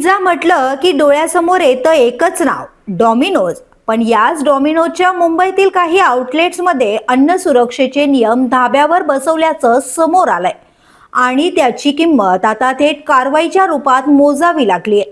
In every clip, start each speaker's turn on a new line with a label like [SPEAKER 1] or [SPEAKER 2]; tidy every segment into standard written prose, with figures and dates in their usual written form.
[SPEAKER 1] Pizza म्हटलं की डोळ्यासमोर येतं एकच नाव, डॉमिनोज. पण याच डॉमिनोजच्या मुंबईतील काही आउटलेट्समध्ये अन्न सुरक्षेचे नियम धाब्यावर बसवल्याचं समोर आलंय आणि त्याची किंमत आता थेट कारवाईच्या रूपात मोजावी लागलीय.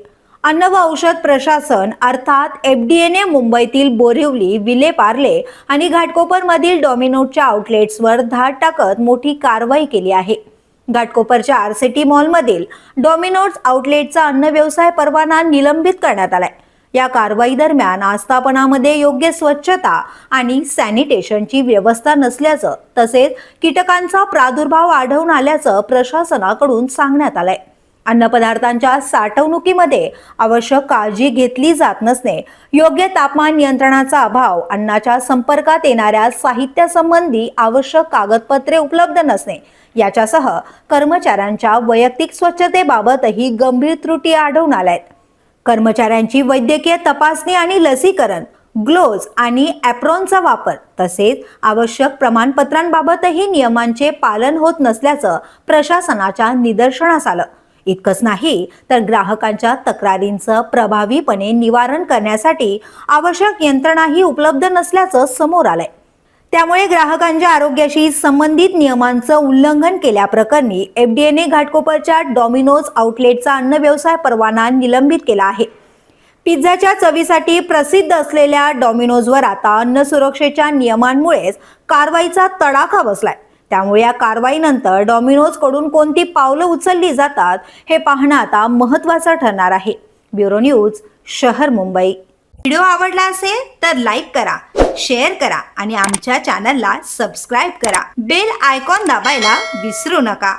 [SPEAKER 1] अन्न व औषध प्रशासन अर्थात एफडीएने मुंबईतील बोरिवली, विलेपार्ले आणि घाटकोपरमधील डॉमिनोजच्या आउटलेट्सवर धाड टाकत मोठी कारवाई केली आहे. घाटकोपरच्या आरसीटी मॉलमधील डॉमिनोज आउटलेटचा अन्न व्यवसाय परवाना निलंबित करण्यात आलाय. या कारवाई दरम्यान आस्थापनामध्ये योग्य स्वच्छता आणि सॅनिटेशनची व्यवस्था नसल्याचं तसेच कीटकांचा प्रादुर्भाव आढळून आल्याचं प्रशासनाकडून सांगण्यात आलंय. अन्नपदार्थांच्या साठवणुकीमध्ये आवश्यक काळजी घेतली जात नसणे, योग्य तापमान नियंत्रणाचा अभाव, अन्नाच्या संपर्कात येणाऱ्या साहित्यासंबंधी आवश्यक कागदपत्रे उपलब्ध नसणे याच्यासह कर्मचाऱ्यांच्या वैयक्तिक स्वच्छतेबाबतही गंभीर त्रुटी आढळून आल्यात. कर्मचाऱ्यांची वैद्यकीय तपासणी आणि लसीकरण, ग्लोव्ज आणि ॲप्रॉनचा वापर तसेच आवश्यक प्रमाणपत्रांबाबतही नियमांचे पालन होत नसल्याचं प्रशासनाच्या निदर्शनास आलं. इतकंच नाही तर ग्राहकांच्या तक्रारींचं प्रभावीपणे निवारण करण्यासाठी आवश्यक यंत्रणाही उपलब्ध नसल्याचं समोर आलंय. त्यामुळे ग्राहकांच्या आरोग्याशी संबंधित नियमांचं उल्लंघन केल्याप्रकरणी एफडीएने घाटकोपरच्या डॉमिनोज आउटलेटचा अन्न व्यवसाय परवाना निलंबित केला आहे. पिझ्झाच्या चवीसाठी प्रसिद्ध असलेल्या डॉमिनोजवर आता अन्न सुरक्षेच्या नियमांमुळेच कारवाईचा तडाखा बसलाय. त्यामुळे या कारवाईनंतर डॉमिनोज कडून कोणती पावलं उचलली जातात हे पाहणं आता महत्त्वाचं ठरणार आहे. ब्युरो न्यूज, शहर मुंबई. व्हिडिओ आवडला असेल तर लाईक करा, शेअर करा आणि आमच्या चॅनलला सबस्क्राईब करा. बेल आयकॉन दाबायला विसरू नका.